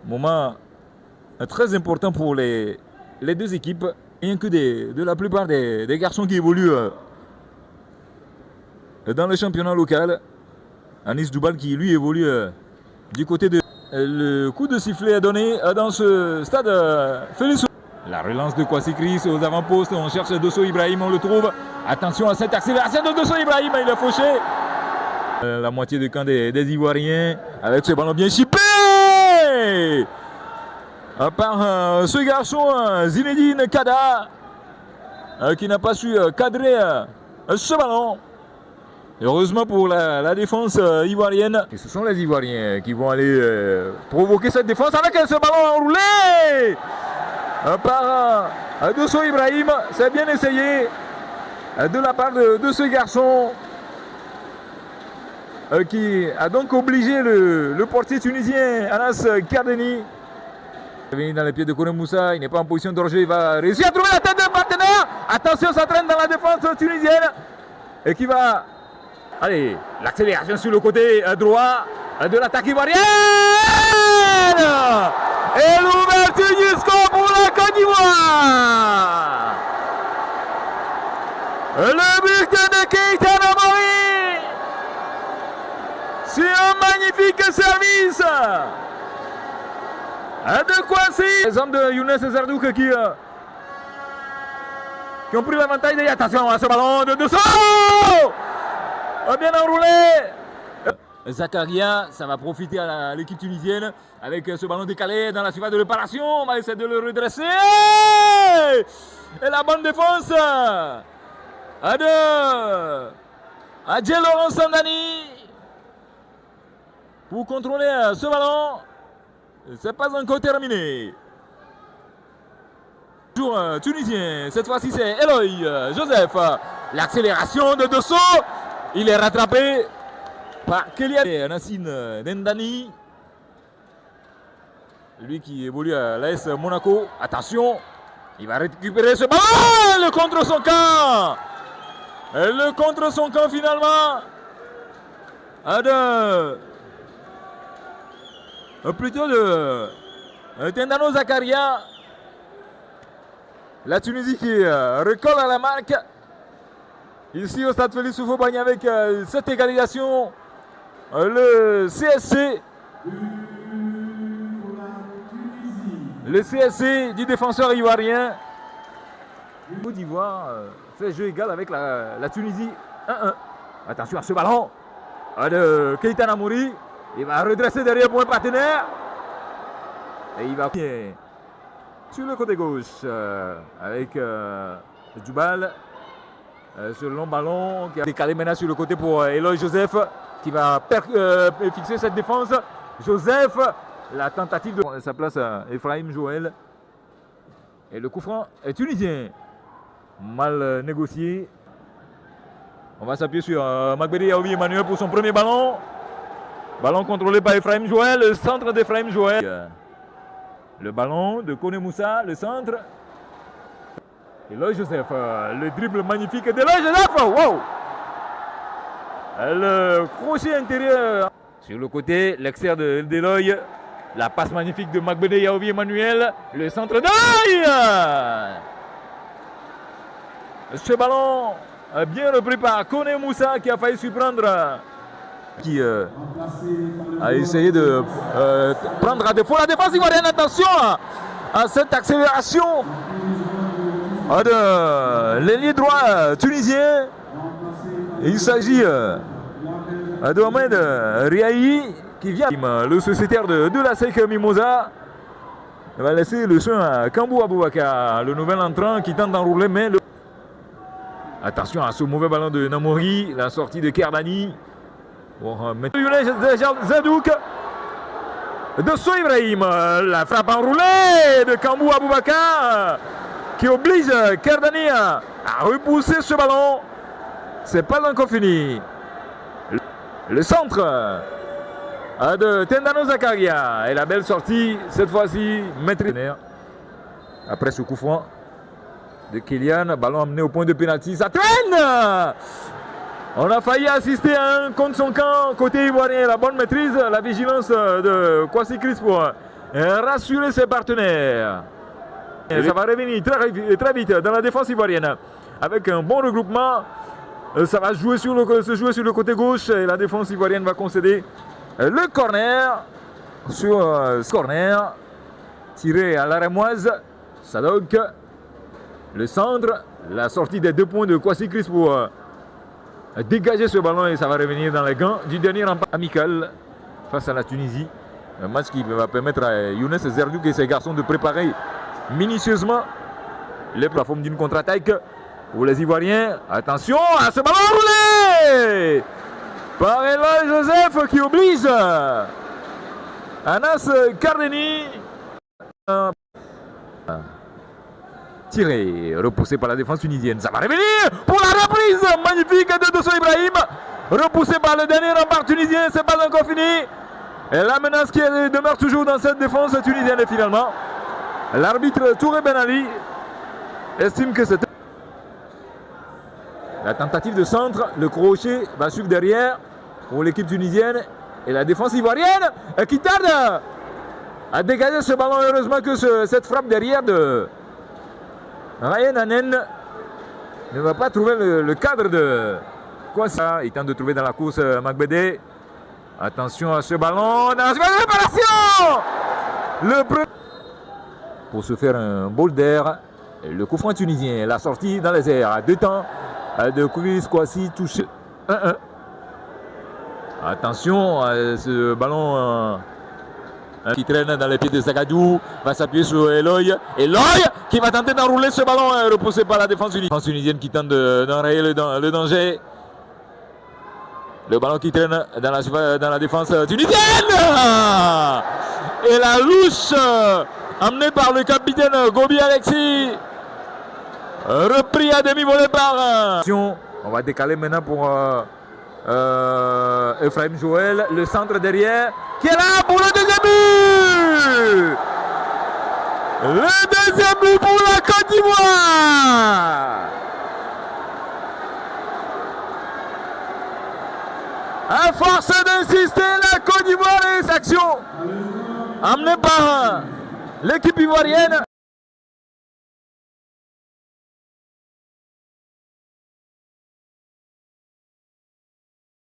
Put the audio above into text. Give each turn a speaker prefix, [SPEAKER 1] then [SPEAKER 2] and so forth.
[SPEAKER 1] Moment très important pour les deux équipes, rien que de la plupart des garçons qui évoluent dans le championnat local. Anis Doubal qui lui évolue du côté de... Le coup de sifflet est donné dans ce stade Félix. La relance de Kwasi Chris aux avant-postes, on cherche Dosso Ibrahim, on le trouve. Attention à cette accélération de Dosso Ibrahim, il est fauché. La moitié du camp des Ivoiriens avec ce ballon bien chippé par ce garçon Zinedine Kada qui n'a pas su cadrer ce ballon. Heureusement pour la défense ivoirienne. Et ce sont les Ivoiriens qui vont aller provoquer cette défense avec ce ballon enroulé par Dosso Ibrahim. C'est bien essayé de la part de ce garçon qui a donc obligé le portier tunisien Anas Kardeni. Il est dans les pieds de Kone Moussa, il n'est pas en position de danger, il va réussir à trouver la tête de partenaire. Attention, ça traîne dans la défense tunisienne et qui va... Allez, l'accélération sur le côté droit de l'attaque ivoirienne. Et l'ouverture du score pour la Côte d'Ivoire. Le but de Keita Namori. C'est un magnifique service de Kwasi. Les hommes de Younes Zardouk qui ont pris l'avantage. Attention à ce ballon de Dosso. Bien enroulé. Zakaria, ça va profiter à l'équipe tunisienne avec ce ballon décalé dans la surface de réparation. On va essayer de le redresser. Et la bonne défense de Adjel Laurent Sandani pour contrôler ce ballon. C'est pas encore terminé. Toujours tunisien. Cette fois-ci c'est Eloy Joseph. L'accélération de Dosso. Il est rattrapé par Kylian Nassine Dendani. Lui qui évolue à l'AS Monaco. Attention, il va récupérer ce ballon. Le contre son camp. Le contre son camp finalement. Plutôt de Tendano Zakaria. La Tunisie qui recolle à la marque. Ici au stade Félix Houphouët-Boigny avec cette égalisation, le CSC. Le CSC du défenseur ivoirien. Côte d'Ivoire fait jeu égal avec la Tunisie 1-1. Attention à ce ballon de Keita Namori. Il va redresser derrière pour un partenaire. Et il va sur le côté gauche avec Doubal. Ce long ballon qui a décalé maintenant sur le côté pour Eloy Joseph qui va fixer cette défense. Joseph, la tentative de sa place à Ephraim Joël. Et le coup franc est tunisien. Mal négocié. On va s'appuyer sur Magbedi Yaoui Emmanuel pour son premier ballon. Ballon contrôlé par Ephraim Joël, le centre d'Ephraim Joël. Le ballon de Kone Moussa, le centre. Eloy Joseph, le dribble magnifique d'Eloy Joseph. Wow! Le crochet intérieur. Sur le côté, l'extérieur d'Eloy. La passe magnifique de Magbede Yaoui Emmanuel. Le centre d'Eloy. Ce ballon bien repris par Kone Moussa qui a failli surprendre. Qui a essayé de prendre à défaut la défense ivoirienne. Attention à cette accélération de l'ailier droit tunisien. Il s'agit de Ahmed Riahi qui vient, le sociétaire de la SEC Mimosa. Il va laisser le soin à Kambou Aboubakar, le nouvel entrant qui tente d'enrouler. Mais attention à ce mauvais ballon de Namori, la sortie de Kerdani. Zadouk Dosso Ibrahim, la frappe enroulée de Kambou Aboubakar qui oblige Kerdani à repousser ce ballon. C'est pas encore fini. Le centre de Tendano Zakaria et la belle sortie cette fois-ci maîtrisée. Après ce coup franc de Kylian, ballon amené au point de pénalty, ça traîne. On a failli assister à un contre son camp côté ivoirien. La bonne maîtrise, la vigilance de Kwasi Chris pour rassurer ses partenaires. Et ça va revenir très vite dans la défense ivoirienne. Avec un bon regroupement, ça va se jouer sur le côté gauche et la défense ivoirienne va concéder le corner. Sur ce corner, tiré à la rémoise, Sadok, le centre, la sortie des 2 points de Kwasi Chris pour dégager ce ballon et ça va revenir dans les gants du dernier rempart amical face à la Tunisie. Un match qui va permettre à Younes Zerdouk et ses garçons de préparer minutieusement les plateformes d'une contre-attaque pour les Ivoiriens. Attention à ce ballon roulé par Eloy Joseph qui oblige Anas Kardeni. Tiré, repoussé par la défense tunisienne. Ça va revenir pour la reprise magnifique de Dosso Ibrahim. Repoussé par le dernier rempart tunisien, c'est pas encore fini. Et la menace qui demeure toujours dans cette défense tunisienne. Et finalement, l'arbitre Touré Ben Ali estime que c'est la tentative de centre. Le crochet va suivre derrière pour l'équipe tunisienne. Et la défense ivoirienne qui tarde à dégager ce ballon. Heureusement que cette frappe derrière de Ryan Anen ne va pas trouver le cadre de quoi ça. Il tente de trouver dans la course Magbede. Attention à ce ballon. Dans la réparation. Pour se faire un bol d'air. Le coup franc tunisien. La sortie dans les airs. À 2 temps de Chris Kwasi touché 1-1. Attention à ce ballon qui traîne dans les pieds de Zagadou. Va s'appuyer sur Eloy. Eloy qui va tenter d'enrouler ce ballon. Repoussé par la défense tunisienne qui tente d'enrayer le danger. Le ballon qui traîne dans la défense tunisienne. Et la louche amenée par le capitaine Gobi Alexis. Repris à demi-volée par... On va décaler maintenant pour Ephraim Joël. Le centre derrière qui est là pour le deuxième but. Le deuxième but pour la Côte d'Ivoire. À force d'insister, la Côte d'Ivoire et les actions amenées par l'équipe ivoirienne